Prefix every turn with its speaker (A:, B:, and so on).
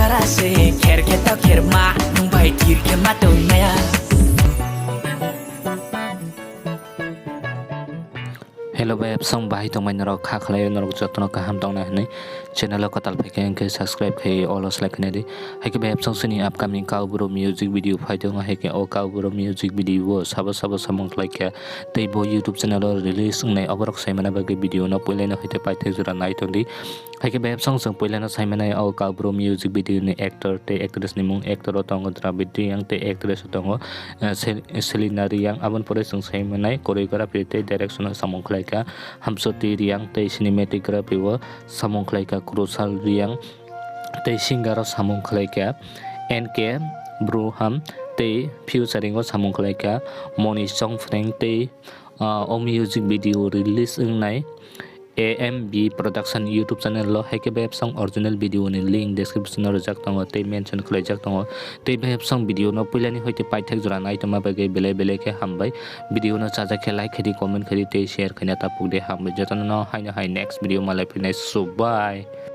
A: garase kher kheta kher ma nung bai tir khe ma to naya
B: Hello web song bahai tong main rok kha khlai norok jotno kaham tong na hne channel ko tal pheke ke subscribe khai all os like ne de haike web song sini upcoming kaubro music video phai tong haike o kaubro music video sabo samong khlai ke tei bo youtube channel release ngai aborok saimana bagi video no pole na hoite pai the jura nai tong di haike web song song pole na saimana o kaubro music video ni actor te actress ni mung actor tong Dravidi yang te actress tong Selina yang abon pore song saimana choreography te direction samong khlai hamsoti riang tei cinematography wo samong khlaika krusal riang tei singer samong khlaika NK Bruham tei featuring samong khlaika Moni Songfreng tei o music video release ngai AMB production YouTube channel lo haike web song original video ni link description ro jak tongo tei mention khlai jak tongo tei web song video no pilani hoite paithak jora nai toma bage bele ke hambai video no chaja ke like khedi comment khedi tei share khina ta pugde hambai jotano no haina hai next video malai pinai so bye।